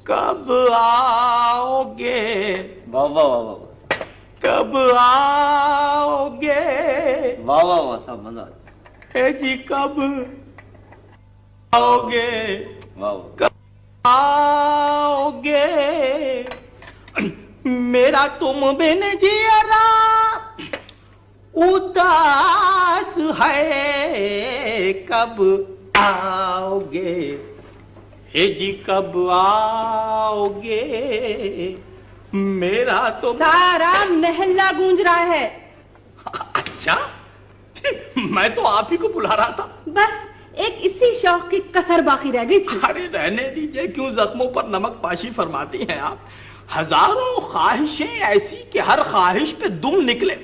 कब आओगे? वाह वाह वाह वाह। कब आओगे? वाह वाह वाह साहब, मजा आ है जी कब आओगे? वाह। कब आओगे? मेरा तुम बिन जियरा उदास है, कब आओगे? हे जी कब आओगे? मेरा तो सारा मोहल्ला गूंज रहा है। अच्छा, मैं तो आप ही को बुला रहा था। बस एक इसी शौक की कसर बाकी रह गई थी। अरे रहने दीजिए, क्यों जख्मों पर नमक पाशी फरमाती हैं आप। हजारों ख्वाहिशें ऐसी कि हर ख्वाहिश पे दम निकले।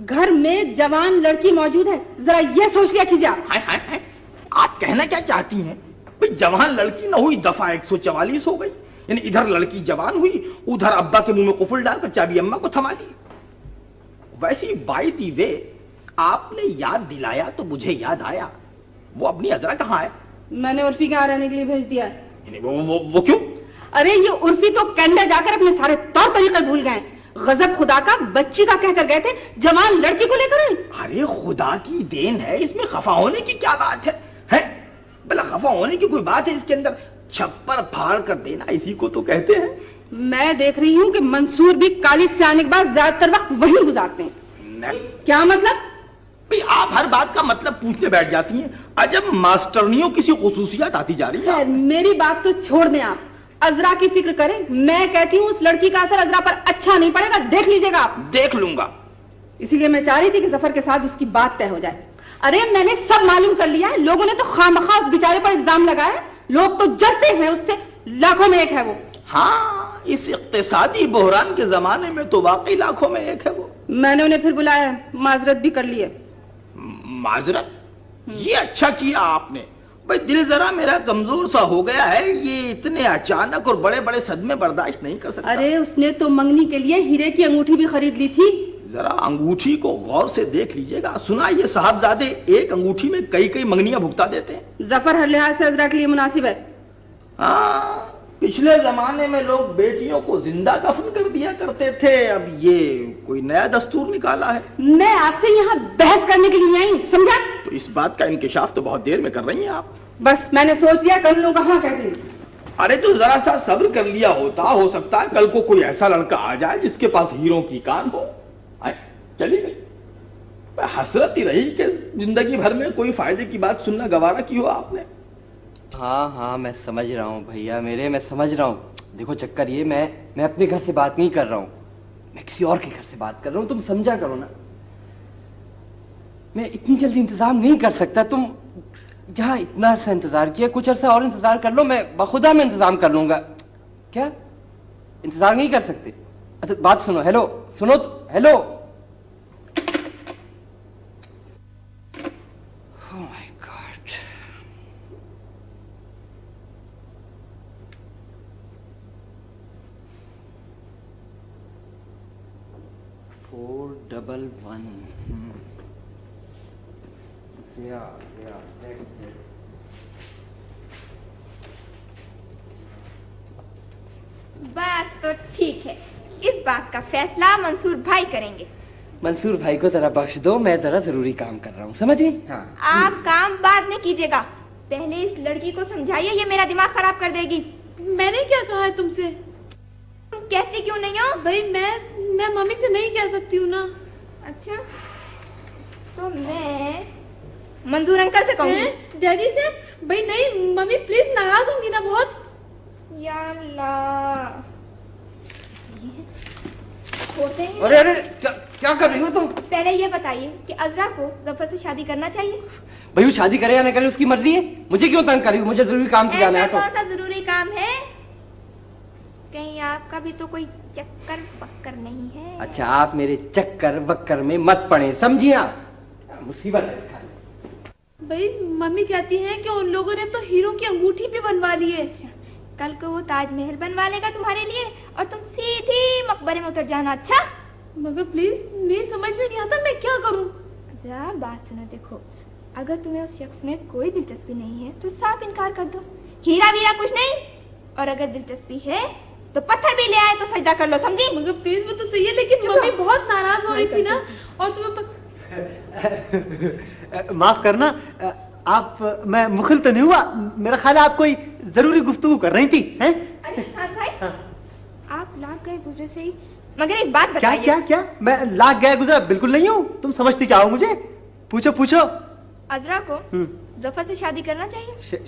घर में जवान लड़की मौजूद है, जरा ये सोच लिया कीजिए। आप कहना क्या चाहती हैं? भाई जवान लड़की ना हुई दफा 144 हो गई। यानी इधर लड़की जवान हुई, उधर अब्बा के मुंह में कुफल डालकर चाबी अम्मा को थमा दी। वैसे बाय दी वे आपने याद दिलाया तो मुझे याद आया, वो अपनी अजरा कहाँ है? मैंने उर्फी के यहाँ रहने के लिए भेज दिया है। वो क्यों? अरे ये उर्फी तो कनाडा जाकर अपने सारे तौर तरीके भूल गए। गजब खुदा का, बच्ची का कहकर गए थे, जवान लड़की को लेकर आए। अरे खुदा की देन है, इसमें खफा होने की क्या बात है? भला खफा होने की कोई बात है इसके अंदर? छप्पर फाड़ कर देना इसी को तो कहते हैं। मैं देख रही हूँ कि मंसूर भी कॉलेज से आने के बाद ज्यादातर वक्त वहीं गुजारते हैं। क्या मतलब? भाई आप हर बात का मतलब पूछने बैठ जाती हैं। अजब मास्टरनियों किसी खुसूसियत आती जा रही है। मेरी बात तो छोड़ दें आप, अजरा की फिक्र करें। मैं कहती हूँ उस लड़की का असर अजरा पर अच्छा नहीं पड़ेगा, देख लीजिएगा आप। देख लूंगा। इसीलिए मैं चाह रही थी कि जफर के साथ उसकी बात तय हो जाए। अरे मैंने सब मालूम कर लिया है, लोगों ने तो खामखा उस बेचारे पर इल्जाम लगाया। लोग तो जलते हैं उससे, लाखों में एक है वो। हाँ, इस इक्तिसादी बहरान के जमाने में तो वाकई लाखों में एक है वो। मैंने उन्हें फिर बुलाया, माजरत भी कर ली है। माजरत? ये अच्छा किया आपने। भाई दिल जरा मेरा कमजोर सा हो गया है, ये इतने अचानक और बड़े बड़े सदमे बर्दाश्त नहीं कर सकता। अरे उसने तो मंगनी के लिए हीरे की अंगूठी भी खरीद ली थी। जरा अंगूठी को गौर से देख लीजिएगा। सुना ये साहबजादे एक अंगूठी में कई कई मंगनियां भुगता देते हैं। जफर हर लिहाज से अजरा के लिए मुनासिब है। हाँ, पिछले जमाने में लोग बेटियों को जिंदा दफन कर दिया करते थे, अब ये कोई नया दस्तूर निकाला है। मैं आपसे यहाँ बहस करने के लिए आई हूँ, समझा? तो इस बात का इंकिशाफ तो बहुत देर में कर रही हैं आप। बस मैंने सोच लिया, कर लूंगा। हाँ कहती। अरे तो जरा सा सब्र कर लिया होता, हो सकता है कल को कोई ऐसा लड़का आ जाए जिसके पास हीरों की कान हो। चली गई। हसरत ही रही कि जिंदगी भर में कोई फायदे की बात सुनना गवारा की हो आपने। हाँ हाँ मैं समझ रहा हूँ भैया मेरे, मैं समझ रहा हूँ। देखो चक्कर ये, मैं अपने घर से बात नहीं कर रहा हूँ, मैं किसी और के घर से बात कर रहा हूँ। तुम समझा करो ना, मैं इतनी जल्दी इंतजाम नहीं कर सकता। तुम जहाँ इतना अरसा इंतजार किया, कुछ अरसा और इंतजार कर लो, मैं बखुदा में इंतजाम कर लूंगा। क्या इंतजार नहीं कर सकते? अच्छा बात सुनो, हेलो सुनो तो, hello. Oh my God. Four double one. बस तो ठीक है, इस बात का फैसला मंसूर भाई करेंगे। मंसूर भाई को जरा बख्श दो, मैं जरा जरूरी काम कर रहा हूँ, समझ गई? हाँ। आप काम बाद में कीजिएगा, पहले इस लड़की को समझाइए, ये मेरा दिमाग खराब कर देगी। मैंने क्या कहा है तुमसे? तुम कहती क्यों नहीं हो? भाई मैं मम्मी से नहीं कह सकती हूँ ना। अच्छा, तो मैं मंजूर अंकल से कहूँगी। डैडी से? भाई नहीं मम्मी, प्लीज नाराज होंगी ना बहुत। या अल्लाह, होते हैं। अरे अरे क्या कर रही हो तुम? पहले ये बताइए कि अजरा को जफर से शादी करना चाहिए? भाई वो शादी करे या न करे उसकी मर्जी है, मुझे क्यों तंग करी? मुझे जरूरी काम से जाना है। कौन सा जरूरी काम है? कहीं आपका भी तो कोई चक्कर बक्कर नहीं है? अच्छा आप मेरे चक्कर बक्कर में मत पड़े, समझिए आप, मुसीबत है। भाई मम्मी कहती हैं कि उन लोगों ने तो हीरो की अंगूठी भी बनवा ली है। अच्छा, कल को वो ताजमहल बनवा लेगा तुम्हारे लिए और तुम सीधी मकबरे में उतर जाना। अच्छा मगर प्लीज, मेरी समझ में नहीं आता, मैं क्या करूं? जरा बात सुनो, देखो अगर तुम्हें उस शख्स में कोई दिलचस्पी नहीं है तो साफ इनकार कर दो। हीरा वीरा कुछ नहीं, और अगर दिलचस्पी है तो पत्थर भी ले आए तो सजदा कर लो, समझी? मगर प्लीज वो तो सही है, लेकिन मम्मी बहुत नाराज हो रही थी ना, और तुम्हें माफ करना, आप, मैं मुखिल तो नहीं हुआ? मेरा ख्याल है आप कोई जरूरी गुफ्तगू कर रही थी, हैं? अरे साथ भाई, आप लाख गए गुजरे से ही, मगर एक बात क्या बताइए। क्या क्या? मैं लाख गया गुजरा बिल्कुल नहीं हूँ। तुम समझती क्या हो मुझे? पूछो पूछो। अजरा को जफर से शादी करना चाहिए।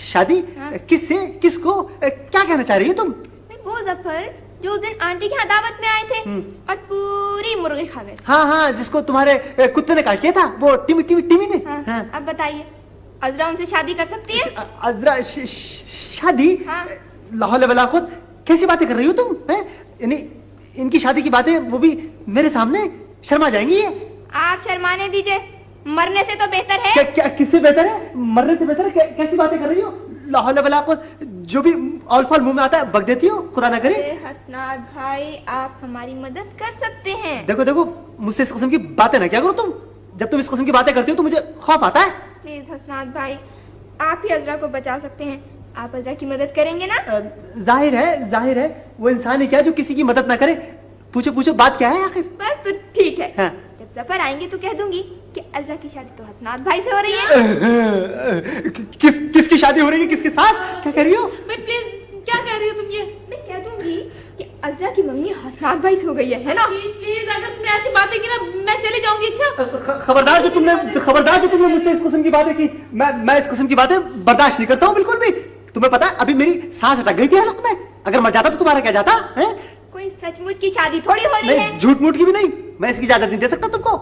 शादी? हाँ। किससे? किसको? क्या कहना चाह रही हो तुम? वो जफर जो उस दिन आंटी के यहाँ दावत में आए थे और पूरी मुर्गी खा गए। हाँ हाँ, जिसको तुम्हारे कुत्ते ने काट लिया था, वो टिमी टिमी टिमी ने। हाँ। हाँ। अब बताइए, अजरा उनसे शादी कर सकती है? अजरा शादी? हाँ। लाहौल वला खुद, कैसी बातें कर रही हो तुम? हैं? यानी इनकी शादी की बातें, वो भी मेरे सामने, शर्मा जाएंगी ये। आप शर्माने दीजिए, मरने से तो बेहतर है। क्या किससे बेहतर है? मरने से बेहतर है? कैसी बातें कर रही हो? लाहौल वला खुद, जो भी ऑल फॉल मुंह में आता है बक देती हो, खुदा ना करे। अरे हसनाद भाई, आप हमारी मदद कर सकते हैं। देखो देखो, मुझसे इस किस्म की बातें ना क्या करो तुम। जब तुम इस किस्म की बातें करती हो तो मुझे खौफ आता है। प्लीज हसनाद भाई, आप ही अजरा को बचा सकते हैं। आप अजरा की मदद करेंगे ना? जाहिर है वो इंसान ही क्या जो किसी की मदद ना करे। पूछो पूछो, बात क्या है आखिर? बस तो ठीक है। हाँ। जब जफर आएंगे तो कह दूंगी कि अजरा की शादी तो हसनाद भाई से हो रही है। किसकी शादी हो रही है? किसके साथ? क्या कह रही हो? भाई प्लीज, क्या कह रही हो तुम ये? मैं कह दूंगी कि अजरा की मम्मी हसनाद भाई से हो गई है ना? प्लीज अगर तुमने ऐसी बातें की ना, मैं चली जाऊंगी। अच्छा खबरदार जो तुमने मुझसे इस किस्म की बातें की। मैं इस किस्म की बातें बर्दाश्त नहीं करता हूँ बिल्कुल भी। तुम्हें पता है, अभी मेरी सांस अटक गई थी हालत में। अगर मर जाता तो तुम्हारा क्या जाता है? कोई सचमुच की शादी थोड़ी हो रही है। नहीं, झूठ मूठ की भी नहीं। मैं इसकी इजाजत नहीं दे सकता तुमको।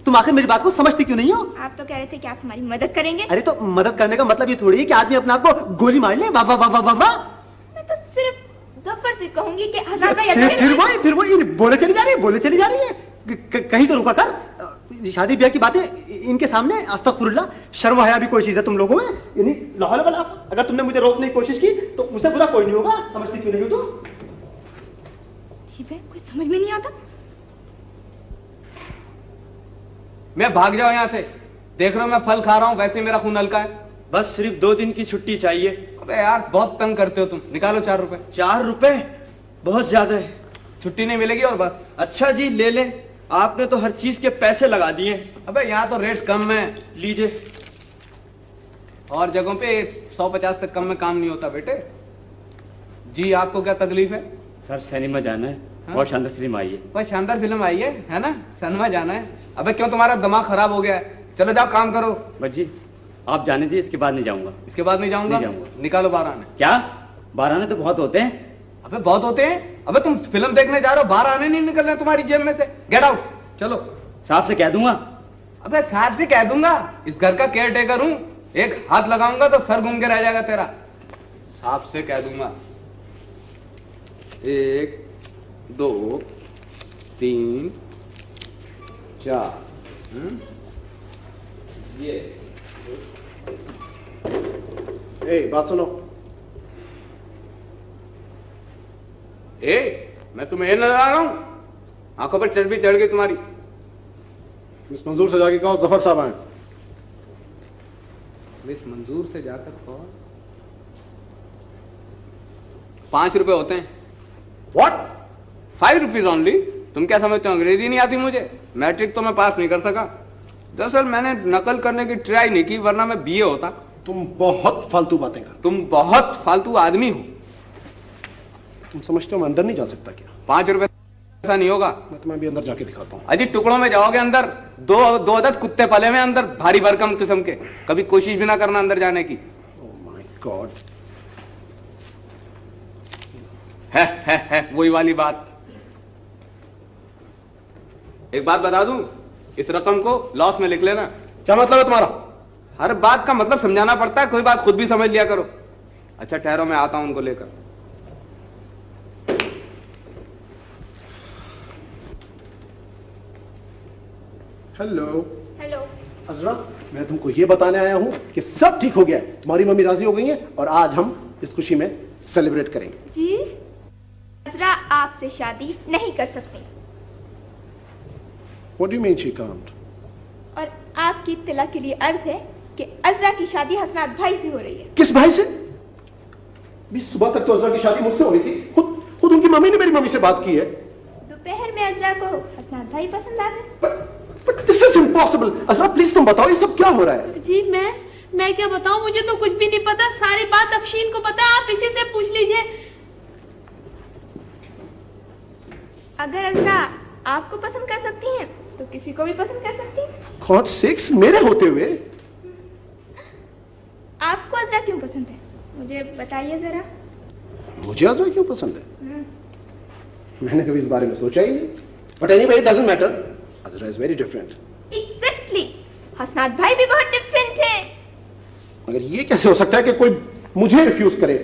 तुम आखिर मेरी बात को समझती क्यों नहीं हो? आप तो कह रहे थे कि आप हमारी मदद करेंगे। अरे तो मदद करने का मतलब ये थोड़ी है कि आदमी अपने आप को गोली मार ले। वाह वाह वाह वाह वाह। मैं तो सिर्फ जफर से कहूंगी कि हसनाद भाई फिर वो बोले चली जा रही है। कहीं तो रुका कर। शादी ब्याह की बातें इनके सामने, अस्तगफुरुल्लाह, शर्म हया भी कोई चीज है तुम लोगों में? यानी लाहौल वला, अगर तुमने मुझे रोकने की कोशिश की तो मुझसे बुरा कोई नहीं होगा। समझती क्यों नहीं हो तुम? ठीक है, कुछ समझ में नहीं आता। मैं भाग जाऊं यहाँ से। देख रहा हूं मैं फल खा रहा हूँ, वैसे मेरा खून हल्का है। बस सिर्फ 2 दिन की छुट्टी चाहिए। अबे यार, बहुत तंग करते हो तुम। निकालो 4 रुपए। 4 रुपए बहुत ज्यादा है। छुट्टी नहीं मिलेगी और बस। अच्छा जी, ले लें। आपने तो हर चीज के पैसे लगा दिए। अबे यहाँ तो रेट कम है। लीजिए। और जगहों पे 150 से कम में काम नहीं होता बेटे। जी, आपको क्या तकलीफ है? सर सिनेमा जाना है। हाँ? बहुत शानदार फिल्म आई है। बहुत शानदार फिल्म आई है ना? सिनेमा जाना है? अबे क्यों, तुम्हारा दिमाग खराब हो गया है? चलो जाओ, काम करो। बस जी, आप जाने दीजिए, इसके बाद नहीं जाऊंगा। इसके बाद नहीं जाऊंगा? नहीं जाऊंगा। निकालो 12 आने। क्या 12 आने तो बहुत होते हैं। अबे बहुत होते हैं? अबे तुम फिल्म देखने जा रहे हो, 12 आने नहीं निकल रहे तुम्हारी जेब में से। Get out. चलो। साहब से कह दूंगा। अबे साहब से कह दूंगा? इस घर का केयर टेकर हूं। एक हाथ लगाऊंगा तो सर घूम के रह जाएगा तेरा। साहब से कह दूंगा। 1 2 3 4। ये बात सुनो। मैं तुम्हें ये नजर आ रहा हूं? आंखों पर चर्बी चढ़ गई तुम्हारी। मिस मंजूर से जाके कहो जफर साहब आए। मिस मंजूर से जाकर कहो। 5 रुपए होते हैं। व्हाट? 5 rupees only. तुम क्या समझते हो, अंग्रेजी नहीं आती मुझे? मैट्रिक तो मैं पास नहीं कर सका। दरअसल मैंने नकल करने की ट्राई नहीं की, वरना मैं बीए होता। तुम बहुत फालतू बातें कर। तुम बहुत फालतू आदमी हो। तुम समझते हो मैं अंदर नहीं जा सकता क्या? 5 रुपए ऐसा नहीं होगा। मैं तुम्हें भी अंदर जाके दिखाता हूँ। अजी टुकड़ों में जाओगे अंदर। दो अदद कुत्ते पले में अंदर, भारी भरकम किस्म के। कभी कोशिश भी ना करना अंदर जाने की। Oh my God. है वही वाली बात। एक बात बता दूं, इस रकम को लॉस में लिख लेना। क्या मतलब है तुम्हारा? हर बात का मतलब समझाना पड़ता है, कोई बात खुद भी समझ लिया करो। अच्छा ठहरो, मैं आता हूं उनको लेकर। हेलो। हेलो। अजरा, मैं तुमको ये बताने आया हूँ कि सब ठीक हो गया है। तुम्हारी मम्मी राजी हो गई है और आज हम इस खुशी में सेलिब्रेट करेंगे। जी, अजरा आपसे शादी नहीं कर सकती। What do you mean she can't? और आपकी इत्तला के लिए अर्ज है कि अजरा की शादी हसनाद भाई से हो रही है। किस भाई से? सुबह तक तो अजरा की शादी मुझसे हो रही थी, खुद उनकी मम्मी ने मेरी मम्मी से बात की है। दोपहर में अजरा को हसनात भाई पसंद आ गए। But this is impossible. Azra please तुम बताओ ये सब क्या हो रहा है? जी मैं क्या बताऊं, मुझे तो कुछ भी नहीं पता, सारी बात अफशीन को पता है, आप इसी से पूछ लीजिए। अगर अजरा आपको पसंद कर सकती हैं तो किसी को भी पसंद कर सकती हैं। गॉड सेक्स, मेरे होते हुए। आपको अजरा क्यों पसंद है, मुझे बताइए जरा। मुझे अजरा क्यों पसंद है? मैंने कभी इस बारे में सोचा ही नहीं। But anyway it doesn't matter, Azra is very different. Exactly, Hasnat भाई भी बहुत डिफरेंट है। मगर ये कैसे हो सकता है कि कोई मुझे रिफ्यूज करे?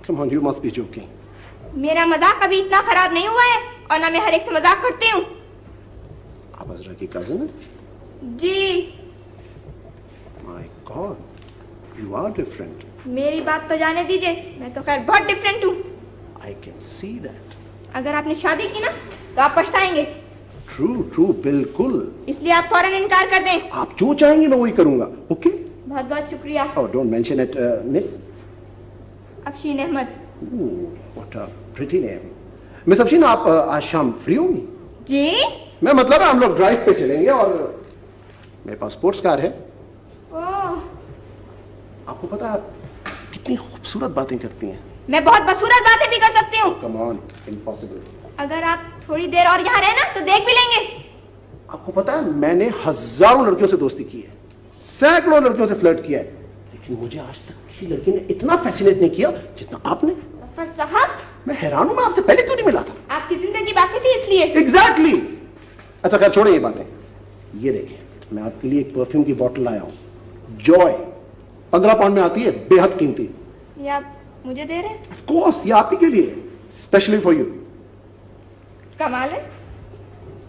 Come on, you must be joking. मेरा मजाक अभी इतना खराब नहीं हुआ है, और ना मैं हर एक से मजाक करती हूँ। आप अजरा की कजिन हैं? जी। My God, you are different. मेरी बात तो जाने दीजिए, मैं तो खैर बहुत डिफरेंट हूँ। I can see that. अगर आपने शादी की ना तो आप पछताएंगे। ट्रू, बिल्कुल। इसलिए आप फौरन इनकार कर दें। आप जो चाहेंगे मैं वही करूंगा। ओके? बहुत बहुत शुक्रिया। Oh, don't mention it, Miss. Afsheen Ahmed. What a pretty name. Miss Afsheen, आप आज शाम फ्री होंगी? जी? मैं मतलब है हम लोग ड्राइव पे चलेंगे और मेरे पास स्पोर्ट्स कार है। ओह। आपको पता है आप कितनी खूबसूरत बातें करती हैं। मैं बहुत बदसूरत बातें भी कर सकती हूँ। Come on, impossible. अगर आप थोड़ी देर और यहाँ रहे ना तो देख भी लेंगे। आपको पता है मैंने हजारों लड़कियों से दोस्ती की है, सैकड़ों लड़कियों से फ्लर्ट किया है, लेकिन मुझे आज तक किसी लड़की ने इतना फैसिनेट नहीं किया जितना आपने। जफर साहब, मैं हैरान हूं, मैं आपसे पहले क्यों नहीं मिला था? आपकी जिंदगी बाकी थी इसलिए। एग्जैक्टली। अच्छा खैर छोड़े ये बातें। ये देखिए मैं आपके लिए एक परफ्यूम की बोतल लाया हूं, जॉय। 15 पाउंड में आती है, बेहद कीमती। ये आप मुझे दे रहे हैं? ऑफ कोर्स, ये आप ही के लिए, स्पेशली फॉर यू। कमाल है।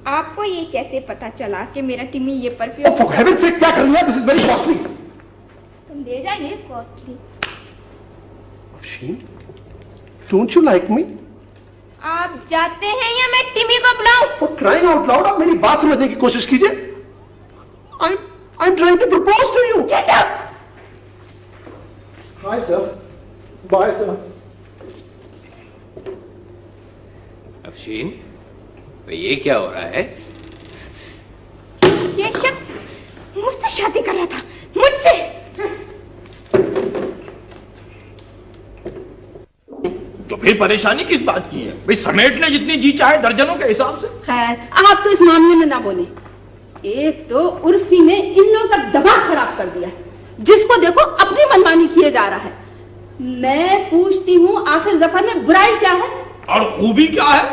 आपको ये कैसे पता चला कि मेरा टिमी ये परफ्यूम? फॉर हेवन सेक, क्या कर रही है? This is very costly. तुम ले जाइए, costly. Afsheen, don't you like me? आप जाते हैं या मैं टिमी को बुलाऊं? फॉर क्राइंग आउट लाउड, आप मेरी बात समझने की कोशिश कीजिए। I am trying to propose to you. Get out. Hi sir, bye sir. Afsheen, ये क्या हो रहा है? ये शख्स मुझसे शादी कर रहा था, मुझसे। तो फिर परेशानी किस बात की है भाई? समेट ले जितनी जी चाहे दर्जनों के हिसाब से। खैर, आप तो इस मामले में ना बोले। एक तो उर्फी ने इन लोगों का दबाव खराब कर दिया, जिसको देखो अपनी मनमानी किए जा रहा है। मैं पूछती हूँ आखिर जफर में बुराई क्या है और खूबी क्या है?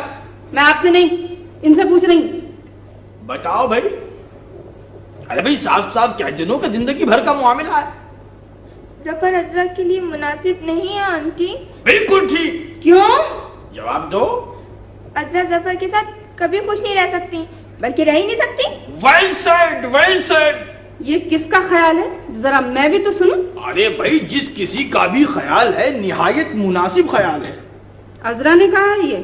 मैं आपसे नहीं, इनसे पूछ रही हूँ। बताओ भाई। अरे भाई साफ साफ कह जनों का जिंदगी भर का मामला है। जफर अजरा के लिए मुनासिब नहीं है आंटी। बिल्कुल ठीक। क्यों? जवाब दो। अजरा जफर के साथ कभी खुश नहीं रह सकती, बल्कि रह ही नहीं सकती। Well said, well said. ये किसका ख्याल है, जरा मैं भी तो सुनूं। अरे भाई जिस किसी का भी ख्याल है निहायत मुनासिब ख्याल है। अजरा ने कहा है ये?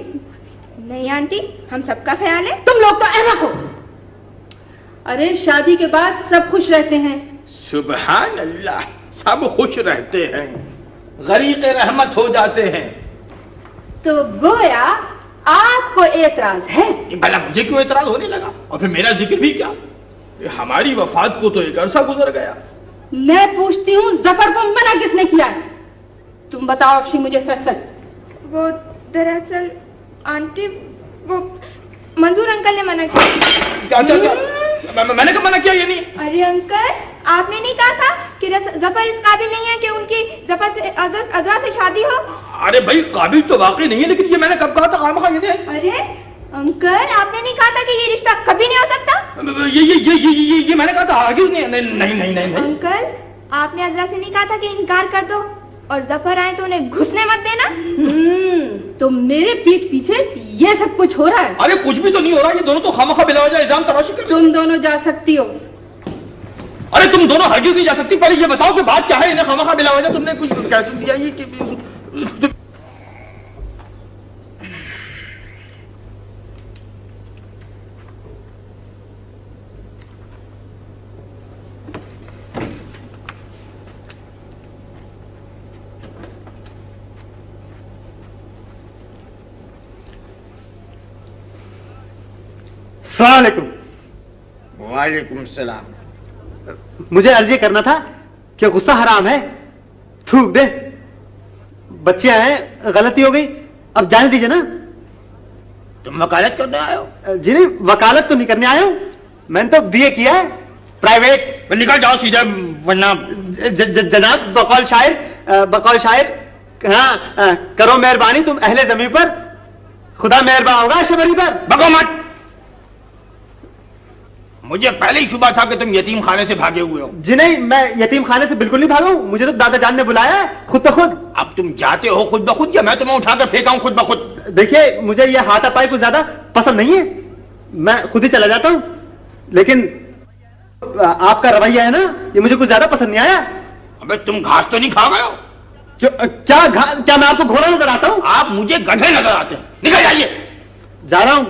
नहीं आंटी, हम सबका ख्याल है। तुम लोग तो अहमक हो। अरे शादी के बाद सब खुश रहते हैं। सुबहान अल्लाह, सब खुश रहते हैं, गरीक़े रहमत हो जाते हैं। तो गोया आपको एतराज है? भला मुझे क्यों एतराज होने लगा? और फिर मेरा जिक्र भी क्या? हमारी वफात को तो एक अरसा गुजर गया। मैं पूछती हूँ जफर को मना किसने किया? तुम बताओ अफशी मुझे सच सच। वो दरअसल आंटी, वो मंजूर अंकल ने मना किया। मैंने कब मना किया? ये नहीं। अरे अंकल, आपने नहीं कहा था कि जफर इस काबिल नहीं है कि उनकी जफर से अजरा से शादी हो? अरे भाई काबिल तो वाकई नहीं है, लेकिन ये मैंने कब कहा था? खामखा ये नहीं। अरे अंकल, आपने नहीं कहा था कि ये रिश्ता कभी नहीं हो सकता? ये मैंने कहा था। आगे नहीं नहीं नहीं नहीं। अंकल, आपने अजरा से नहीं कहा था कि इनकार कर दो और जफर आए तो उन्हें घुसने मत देना? तो मेरे पीठ पीछे ये सब कुछ हो रहा है? अरे कुछ भी तो नहीं हो रहा, ये दोनों तो खामखा बिलावजा इल्जाम तराशी कर। तुम दोनों जा सकती हो। अरे तुम दोनों हरगिज नहीं जा सकती। पहले ये बताओ कि बात क्या है? इन्हें खामखा बिलावजा तुमने कुछ कैसे दिया? ये कि अस्सलाम वालेकुम। वालेकुम सलाम। मुझे अर्ज ये करना था कि गुस्सा हराम है, थूक दे। बच्चे आए, गलती हो गई, अब जाने दीजिए ना। तुम वकालत करने आए हो? जी नहीं, वकालत तो नहीं करने आया हूं, मैंने तो बीए किया है प्राइवेट। निकल जाओ सीधे, वरना जनाब बकौल शायर, हाँ करो मेहरबानी तुम अहले जमीन पर, खुदा मेहरबान होगा शबरी पर। बको मत। मुझे पहले ही शुबा था कि तुम यतीम खाने से भागे हुए हो। जी नहीं, मैं यतीम खाने से बिल्कुल नहीं भागा हूं, मुझे तो दादा जान ने बुलाया है खुद ब खुद। अब तुम जाते हो खुद ब खुद या मैं तुम्हें उठाकर फेंका हूं खुद ब खुद? देखिए, मुझे ये हाथापाई कुछ ज्यादा पसंद नहीं है, मैं खुद ही चला जाता हूं, लेकिन आपका रवैया है ना, ये मुझे कुछ ज्यादा पसंद नहीं आया। अबे तुम घास तो नहीं खा गए हो? क्या मैं आपको घोड़ा नजर आता हूं? आप मुझे गधे नजर आते हैं। निकल जाइए। जा रहा हूं।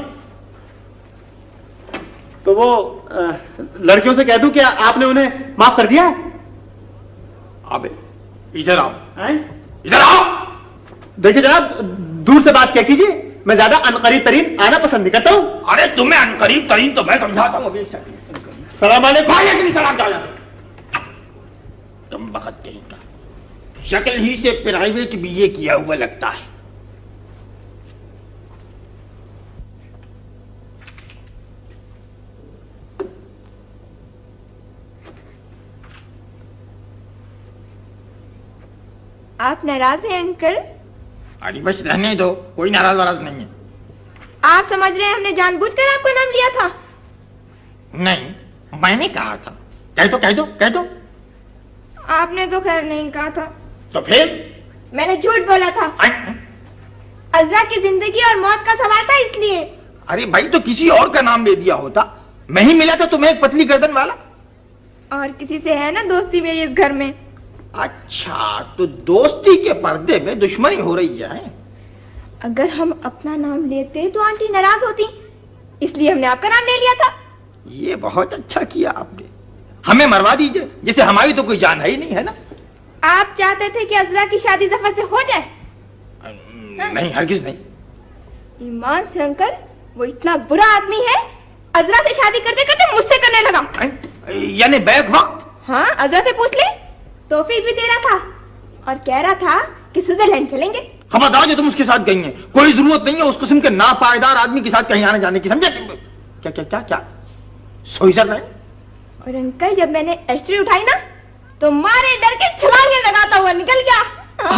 तो वो लड़कियों से कह दूं कि आपने उन्हें माफ कर दिया है? अबे इधर आओ। हैं? इधर आओ। देखिए जनाब, दूर से बात क्या कीजिए, मैं ज्यादा अनकरीब तरीन आना पसंद नहीं करता हूं। अरे तुम्हें अनकरीब तरीन तो मैं समझाता हूं। अभी सलाम अलैकुम। तुम बखत कहीं का, शक्ल ही से प्राइवेट बीए किया हुआ लगता है। आप नाराज हैं अंकल? अरे बस रहने दो, कोई नाराज वाराज नहीं है। आप समझ रहे हैं हमने जानबूझकर आपका नाम लिया था? नहीं, मैंने कहा था। कह दो कह दो कह दो। आपने तो खैर नहीं कहा था। तो फिर? मैंने झूठ बोला था। अज़रा की जिंदगी और मौत का सवाल था, इसलिए। अरे भाई, तो किसी और का नाम ले दिया होता। मैं ही मिला था तुम्हें, एक पतली गर्दन वाला। और किसी से है ना दोस्ती मेरी इस घर में। अच्छा, तो दोस्ती के पर्दे में दुश्मनी हो रही है। अगर हम अपना नाम लेते तो आंटी नाराज होती, इसलिए हमने आपका नाम ले लिया था। ये बहुत अच्छा किया आपने। हमें मरवा दीजिए, जैसे हमारी तो कोई जान है ही नहीं, है ना? आप चाहते थे कि अज़रा की शादी जफर से हो जाए? नहीं, हरगिज नहीं। ईमान से अंकल, वो इतना बुरा आदमी है, अज़रा से शादी करते करते मुझसे करने लगा। यानी बैक वक्त? हाँ, अज़रा से पूछ ले, तोहफे भी दे रहा था और कह रहा था कि स्विट्जरलैंड चलेंगे। खबरदार जो तुम उसके साथ गई हैं, कोई जरूरत नहीं है उस किस्म के नापायदार आदमी के साथ कहीं आने जाने की, समझे? क्या क्या क्या क्या स्विट्जरलैंड? और अंकल, जब मैंने एस्ट्री उठाई ना, तो मारे डर के छलांगे लगाता हुआ निकल गया।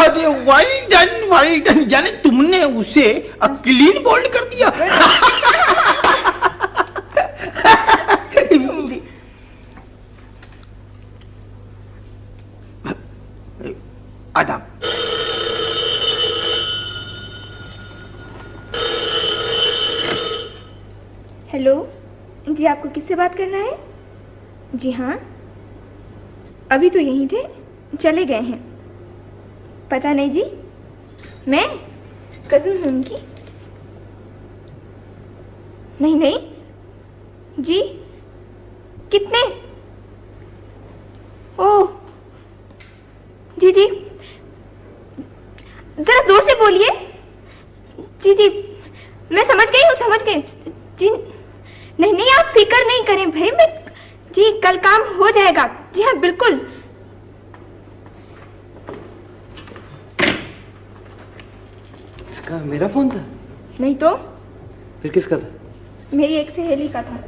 अरे वेल डन, यानी तुमने उसे क्लीन बोल्ड कर दिया। आदाब। हेलो जी, आपको किससे बात करना है? जी हाँ, अभी तो यहीं थे, चले गए हैं। पता नहीं जी, मैं कजिन हूं उनकी। नहीं नहीं जी, कितने? ओह जी जी, जरा जोर से बोलिए। जी जी, मैं समझ गई हूँ, समझ गई जी। नहीं नहीं, आप फिक्र नहीं करें भाई, मैं जी कल काम हो जाएगा। जी हाँ, बिल्कुल। इसका मेरा फोन था? नहीं तो फिर किसका था? मेरी एक सहेली का था।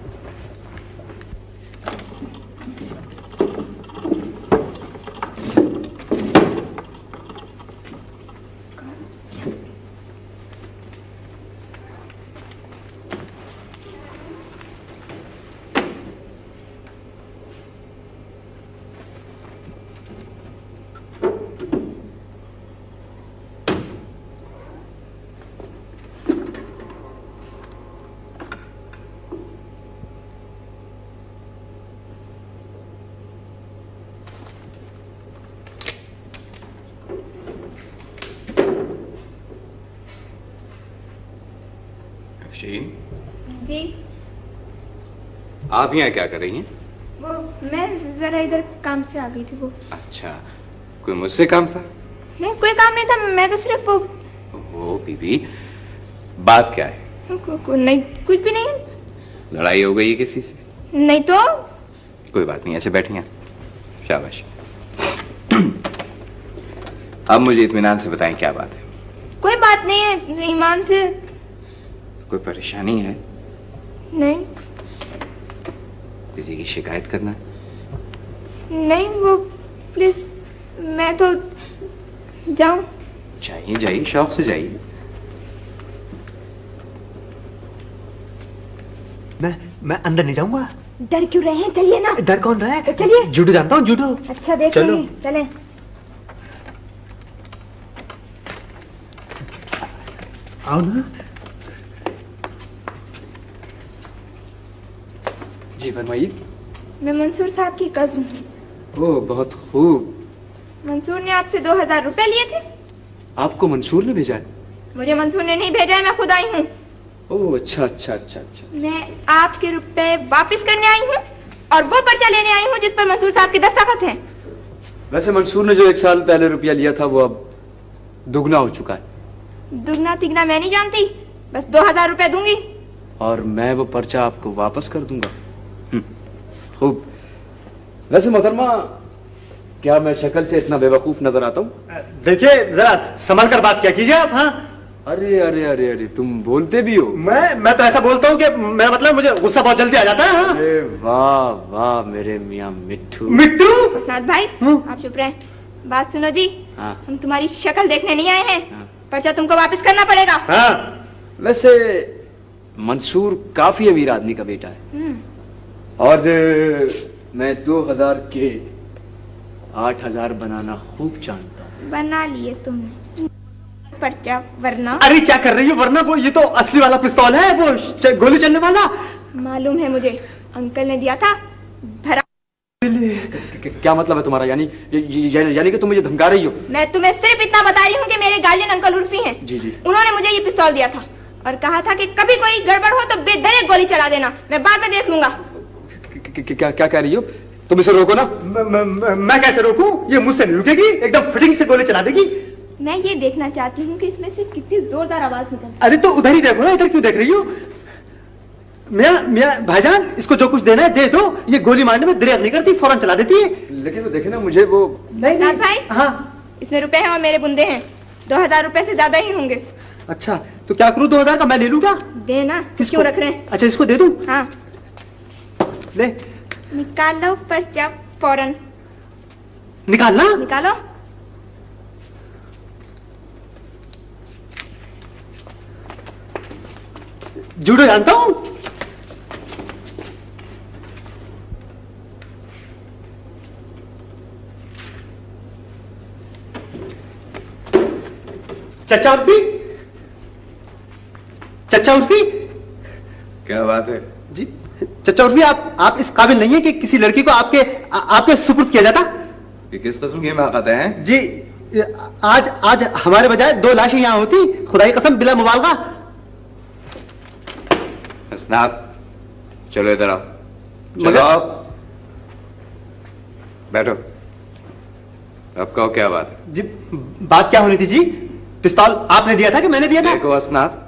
अफशीन, जी, आप यहाँ क्या कर रही हैं? वो मैं जरा इधर काम से आ गई थी। वो अच्छा, कोई मुझसे काम था? नहीं, कोई काम नहीं था, मैं तो सिर्फ वो। ओ बीबी, बात क्या है? नहीं, कुछ भी नहीं। लड़ाई हो गई है किसी से? नहीं तो। कोई बात नहीं, ऐसे बैठिए, शाबाश। अब मुझे इत्मीनान से बताएं क्या बात है। कोई बात नहीं है, ईमान से। कोई परेशानी है? नहीं। किसी की शिकायत करना? नहीं, वो प्लीज मैं तो जाऊं। जाइए जाइए, शौक से जाइए। मैं अंदर नहीं जाऊंगा। डर क्यों रहे हैं, चलिए ना। डर कौन रहा है? चलिए। जूडो जानता हूँ, जूडो। अच्छा देख चलो। चले। आओ ना। जी फरमाइए। मैं मंसूर साहब की कज़न हूँ। ओह बहुत खूब। मंसूर ने आपसे 2000 रुपए लिए थे। आपको मंसूर ने भेजा है? मुझे मंसूर ने नहीं भेजा है, मैं खुद आई हूँ। ओह अच्छा अच्छा अच्छा अच्छा। मैं आपके रुपए वापस करने आई हूँ और वो पर्चा लेने आई हूँ जिस पर मंसूर साहब के दस्तखत हैं। वैसे मंसूर ने जो 1 साल पहले रुपया लिया था वो अब दुगना हो चुका है। दुगना तिगना मैं नहीं जानती, बस 2000 रुपए दूंगी। और मैं वो पर्चा आपको वापस कर दूंगा। खूब। वैसे मोहतरमा, क्या मैं शक्ल से इतना बेवकूफ नजर आता हूँ? देखिए जरा संभल कर बात क्या कीजिए आप। हाँ अरे अरे अरे अरे, तुम बोलते भी हो? मैं तो ऐसा बोलता हूँ कि मेरा मतलब मुझे गुस्सा बहुत जल्दी आ जाता है। हाँ? अरे वाह वाह मेरे मियाँ मिट्ठू। मिट्टू। हसनात भाई आप चुप रहे। बात सुनो जी। हाँ। हम तुम्हारी शक्ल देखने नहीं आए हैं। पर्चा तुमको वापस करना पड़ेगा। हाँ। वैसे मंसूर काफी अमीर आदमी का बेटा है और मैं 2000 के 8000 बनाना खूब जानता हूँ। बना लिए तुमने पर्चा, वरना। अरे क्या कर रही हो? वरना वो ये तो असली वाला पिस्तौल है, वो गोली चलने वाला। मालूम है मुझे, अंकल ने दिया था भरा। क्या मतलब है तुम्हारा? यानी कि तुम मुझे धमका रही हो? मैं तुम्हें सिर्फ इतना बता रही हूँ कि मेरे गार्जियन अंकल उर्फी हैं। जी जी। उन्होंने मुझे ये पिस्तौल दिया था और कहा था कि कभी कोई गड़बड़ हो तो बेधड़क गोली चला देना, मैं बाद में देख लूंगा। क्या क्या कह रही हो? तुम इसे रोको ना। मैं कैसे रोकूं? ये मुझसे नहीं रुकेगी, एकदम फिटिंग से गोली चला देगी। मैं ये देखना चाहती हूँ कि इसमें से कितनी जोरदार आवाज निकलती। अरे तो उधर ही देखो ना, इधर क्यों देख रही हो? मियाँ भाईजान, इसको जो कुछ देना है दे दो। ये गोली मारने में देर नहीं करती, फौरन चला देती है। लेकिन वो देखे ना, मुझे वो नहीं भाई। हाँ इसमें रुपए हैं और मेरे बुंदे हैं, 2000 रुपए से ज्यादा ही होंगे। अच्छा तो क्या करूँ? 2000 का मैं ले लूंगा। देना, क्यों रख रहे हैं? अच्छा इसको दे दूं? हाँ ले निकालो पर्चा फौरन। निकालना? निकालो। जूडो जानता हूं। चचा उर्फी, चचा उर्फी। क्या बात है जी? चचा उर्फी, आप इस काबिल नहीं है कि किसी लड़की को आपके सुपुर्द किया जाता? ये किस किस्म की हिमाकत है? जी आज हमारे बजाय 2 लाशें यहाँ होती, खुदाई कसम बिला मुबालगा। हसनात, चलो इधर आओ। चलो आओ, बैठो। अब कहो क्या बात है? जी बात क्या होनी थी जी? पिस्तौल आपने दिया था कि मैंने दिया था? देखो हसनात,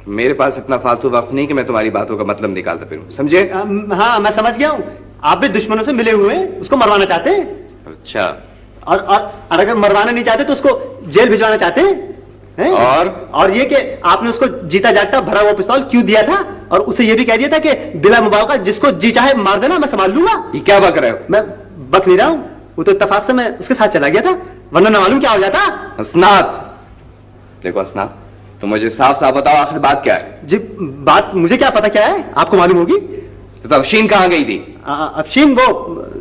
मेरे पास इतना फालतू वक्त नहीं कि मैं तुम्हारी बातों का मतलब निकालता फिरूं, समझे? हाँ मैं समझ गया हूँ। आप भी दुश्मनों से मिले हुए हैं, उसको मरवाना चाहते हैं। अच्छा। और अगर मरवाना नहीं चाहते तो उसको जेल भिजवाना चाहते हैं? और ये कि आपने उसको जीता जागता भरा हुआ पिस्तौल क्यों दिया था, और उसे ये भी कह दिया था कि बिला मुबालका जिसको जी चाहे मार देना, मैं संभाल लूंगा। ये क्या बक रहे हो? मैं बक नहीं रहा हूँ, वो तो इत्तेफाक से मैं उसके साथ चला गया था, वरना न मालूम क्या हो जाता। हसनात, देखो हसनात, तो मुझे साफ साफ बताओ आखिर बात क्या है? जी बात मुझे क्या पता क्या है, आपको मालूम होगी। तो अफशीन कहाँ गई थी? अफशीन वो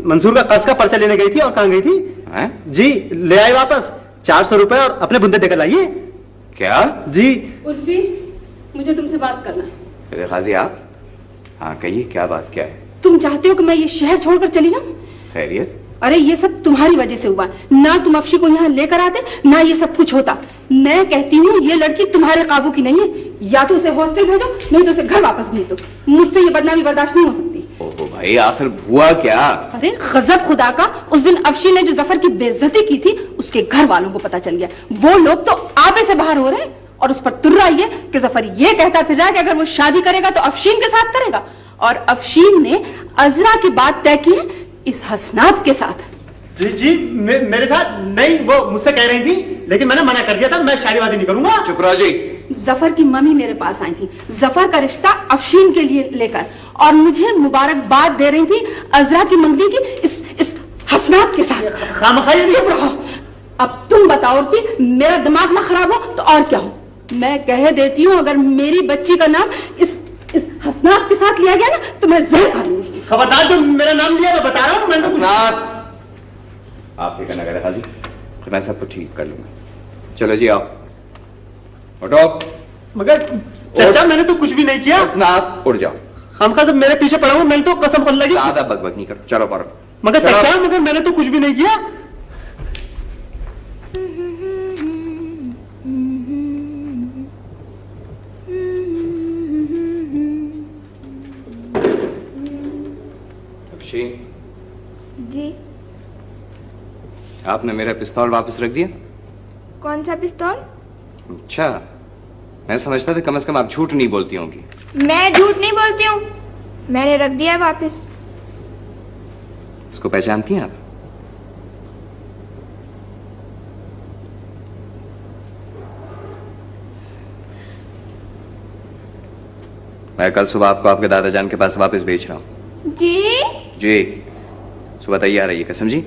मंसूर का कर्ज का पर्चा लेने गई थी। और कहाँ गई थी? है? जी ले आई वापस 400 रुपए और अपने बुंदे देकर लाइए। क्या? जी उर्फी, मुझे तुमसे बात करना है। अरे गाजी आप, हाँ कहिए क्या बात क्या है? तुम चाहते हो कि मैं ये शहर छोड़कर चली जाऊं? खैरियत? अरे ये सब तुम्हारी वजह से हुआ, ना तुम अफशी को यहाँ लेकर आते, ना ये सब कुछ होता। मैं कहती हूँ ये लड़की तुम्हारे काबू की नहीं है, या तो उसे हॉस्टल भेजो, नहीं तो उसे घर वापस भेज दो। मुझसे ये बदनामी बर्दाश्त नहीं हो सकती। ओहो भाई, आखिर हुआ क्या? अरे गजब खुदा का, उस दिन अफशी ने जो जफर की बेइज्जती की थी उसके घर वालों को पता चल गया। वो लोग तो आपे से बाहर हो रहे हैं और उस पर तुर्रा ये कि जफर ये कहता फिर रहा है कि अगर वो शादी करेगा तो अफशीन के साथ करेगा, और अफशीन ने अजरा की बात तय की है इस हसनाब के साथ। जी मेरे साथ नहीं, वो मुझसे कह रही थी, लेकिन मैंने मना कर दिया था, मैं शादी वादी नहीं करूंगा। चुप रहो जी। जफर की मम्मी मेरे पास आई थी जफर का रिश्ता अफशीन के लिए लेकर, और मुझे मुबारकबाद दे रही थी अजरा की मंगनी की इस हसनाब के साथ। खामखाई चुप रहो। अब तुम बताओ कि मेरा दिमाग ना खराब हो तो और क्या हो। मैं कह देती हूँ अगर मेरी बच्ची का नाम इस हसनाब के साथ लिया गया ना तो मैं जहर खा लूंगी। खबरदार, जो मेरा नाम लिया मैं बता रहा हूँ। मैंने आप फिक्र न करें हाजी, तो मैं सबको ठीक कर लूंगा। चलो जी आओ, उठो। मगर चाचा मैंने तो कुछ भी नहीं किया। हसनाब उठ जाओ। हमका जब मेरे पीछे पड़ा हुआ, मैंने तो कसम खुद लगी। ज्यादा बकबक नहीं करो, चलो करो। मगर चाचा, मगर मैंने तो कुछ भी नहीं किया। जी। आपने मेरा पिस्तौल वापस रख दिया? कौन सा पिस्तौल? अच्छा, मैं समझता था कम से कम आप झूठ नहीं बोलती होंगी। मैं झूठ नहीं बोलती हूँ, मैंने रख दिया वापस। इसको पहचानती हैं आप? मैं कल सुबह आपको आपके दादाजान के पास वापस भेज रहा हूँ। जी? जी, सुबह तैयार रहिए। कसम जी।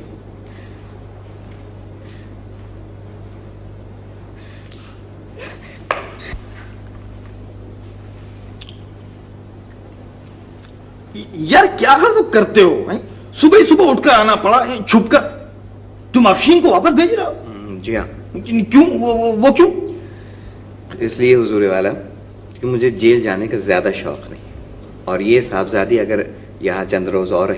यार क्या सब करते हो? सुबह ही सुबह उठकर आना पड़ा छुपकर। तुम अफशीन को वापस भेज रहे हो? जी हाँ। क्यों? वो क्यों? इसलिए हुजूर वाला कि मुझे जेल जाने का ज्यादा शौक नहीं, और ये साहबजादी अगर यहाँ चंद रोज और